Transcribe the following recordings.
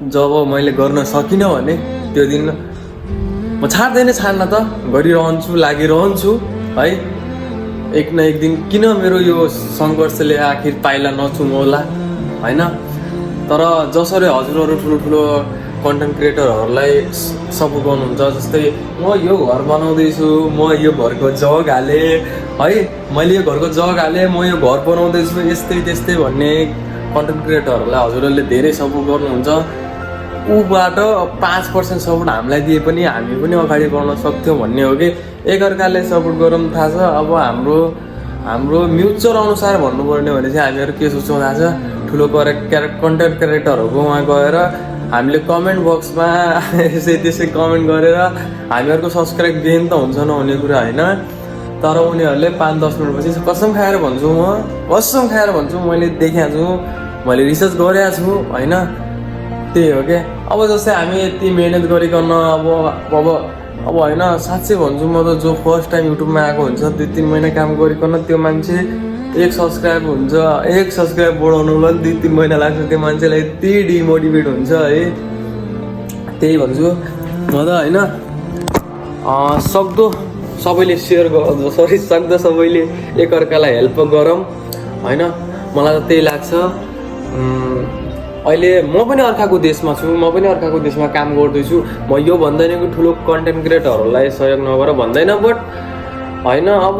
जब मैले गर्न सकिनँ भने त्यो दिन म छाड्दैन छाड्न त गरिरहन्छु लागिरहन्छु है। एक न एक दिन किन मेरो यो सङ्घर्षले आखिर पाइला नचुमौला होइन। तर जसरी हजुरहरू ठुलो ठुलो कन्टेन्ट क्रिएटरहरूलाई सपोर्ट गर्नुहुन्छ, जस्तै म यो घर बनाउँदैछु, म यो घरको जग हालेँ है, मैले यो घरको जग हालेँ, म यो घर बनाउँदैछु यस्तै त्यस्तै भन्ने कन्टेन्ट क्रिएटरहरूलाई हजुरहरूले धेरै सपोर्ट गर्नुहुन्छ। ऊबाट 5% सपोर्ट हामीलाई दिए पनि हामी पनि अगाडि बढ्न सक्थ्यौँ भन्ने हो कि एकअर्काले सपोर्ट गरौँ। थाहा छ अब हाम्रो म्युचुअल अनुसार भन्नुपर्ने भने चाहिँ हामीहरू के सोच्छौँ थाहा छ, ठुलो कन्टेन्ट क्रिएटरहरूको वहाँ गएर हामीले कमेन्ट बक्समा यसै त्यसै कमेन्ट गरेर हामीहरूको सब्सक्राइब गेन त हुन्छ नहुने कुरा होइन। तर उनीहरूले 5-10 मिनटपछि कसम खाएर भन्छु मैले देखाएको छु, मैले रिसर्च गरेको छु होइन। त्यही हो क्या। अब जस्तै हामी यति मिहिनेत गरिकन अब होइन, साँच्चै भन्छु म त जो फर्स्ट टाइम युट्युबमा आएको हुन्छ 2-3 महिना काम गरिकन त्यो मान्छे 1 सब्सक्राइब बढाउनुलाई 2-3 महिना लाग्छ, त्यो मान्छेलाई यति डिमोटिभेट हुन्छ है। त्यही भन्छु म त होइन। सक्दो सबैले सेयर सक्दो सबैले एकअर्कालाई हेल्प गरौँ होइन। मलाई त त्यही लाग्छ। अहिले म पनि अर्काको देशमा छु, म पनि अर्काको देशमा काम गर्दैछु। म यो भन्दैन कि ठुलो कन्टेन्ट क्रिएटरहरूलाई सहयोग नगर भन्दैन, बट होइन अब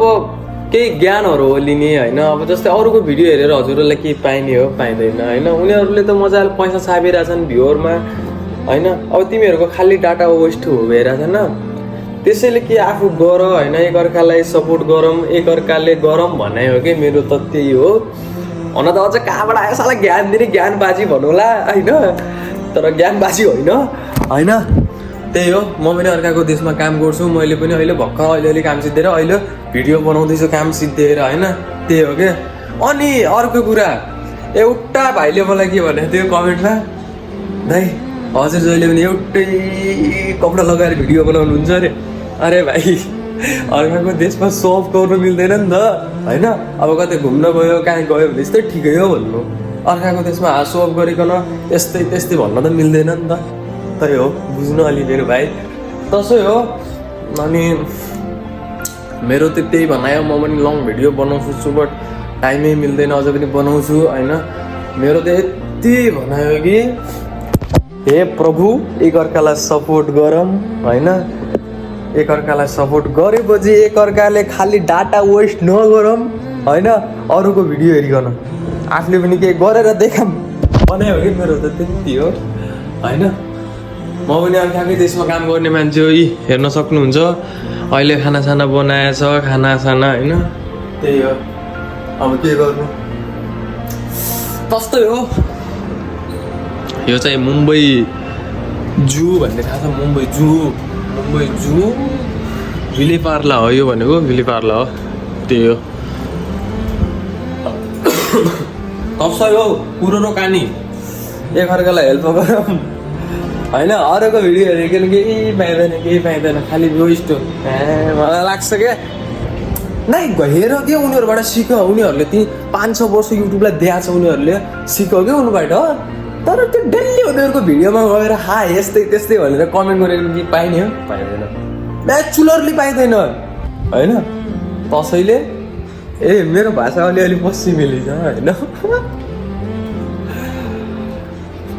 केही ज्ञानहरू हो लिने होइन। अब जस्तै अरूको भिडियो हेरेर हजुरहरूलाई केही पाइने हो पाइँदैन होइन। उनीहरूले त मजाले पैसा छापिरहेछन् भ्युअरमा होइन। अब तिमीहरूको खालि डाटा वेस्ट हो भइरहेछन्। त्यसैले कि आफू गर होइन, एकअर्कालाई सपोर्ट गरौँ, एकअर्काले गरौँ भन्ने हो कि मेरो त त्यही हो। हुन त अझ कहाँबाट आयो साला ज्ञान दिने, ज्ञानबाजी भन्नुला होइन, तर ज्ञानबाजी होइन। त्यही हो, म पनि अर्काको देशमा काम गर्छु। मैले पनि अहिले भर्खर अलिअलि काम सिद्धेर अहिले भिडियो बनाउँदैछु काम सिद्धेर होइन। त्यही हो क्या। अनि अर्को कुरा, एउटा भाइले मलाई के भनेको थियो कमेन्टमा, दाइ हजुर जहिले पनि एउटै कपडा लगाएर भिडियो बनाउनुहुन्छ अरे। अरे भाइ अर्काको देशमा सोअप गर्नु मिल्दैन नि त होइन। अब कतै घुम्न गयो कहाँ गयो भने यस्तै ठिकै हो भन्नु, अर्काको देशमा सोअप गरिकन यस्तै त्यस्तै भन्न त मिल्दैन नि त। त्यही हो, बुझ्नु अलि मेरो भाइ तसै हो। अनि मेरो त त्यही भनायो, म पनि लङ भिडियो बनाउँछु छु, बट टाइमै मिल्दैन, अझ पनि बनाउँछु होइन। मेरो त यति भनायो कि हे प्रभु एकअर्कालाई सपोर्ट गरौँ होइन। एकअर्कालाई सपोर्ट गरेपछि एकअर्काले खालि डाटा वेस्ट नगरौँ होइन। अरूको भिडियो हेरिकन आफूले पनि केही गरेर देखाऊँ बनायो कि मेरो त त्यति हो होइन। म पनि अर्काकै देशमा काम गर्ने मान्छे हो, यी हेर्न सक्नुहुन्छ अहिले खानासाना बनाएछ खानासाना होइन। त्यही हो, अब के गर्नु तस्तै हो। यो चाहिँ मुम्बई जू भन्ने थाहा छ, मुम्बई जू विलेपार्ला हो यो भनेको, विलेपार्ला हो। त्यही हो तसै हो, पुरानो कहानी एकअर्कालाई हेल्प गरौँ होइन। अरूको भिडियो हेरेको केही पाइँदैन खालि वेस्ट हो। मलाई लाग्छ क्या नै हेर क्या, उनीहरूबाट सिक। उनीहरूले ती 500 वर्ष युट्युबलाई दिएको छ, उनीहरूले सिक क्या उनीबाट। तर त्यो डेली उनीहरूको भिडियोमा गएर यस्तै त्यस्तै भनेर कमेन्ट गरेर के पाइने हो पाइँदैन, नेचुरली पाइँदैन होइन। त्यसैले मेरो भाषा अलिअलि पश्चिमेली छ होइन।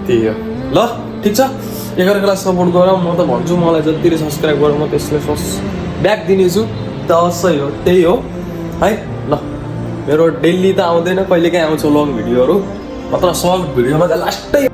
त्यही हो ल, ठिक छ। एकअर्कालाई सपोर्ट गरौँ। म त भन्छु मलाई जति सब्सक्राइब गरौँ म त्यसलाई ब्याक दिनेछु। तसै हो, त्यही हो है ल। मेरो डेली त आउँदैन, कहिलेकाहीँ आउँछ लङ भिडियोहरू, मात्र सर्ट भिडियोमा त लास्टै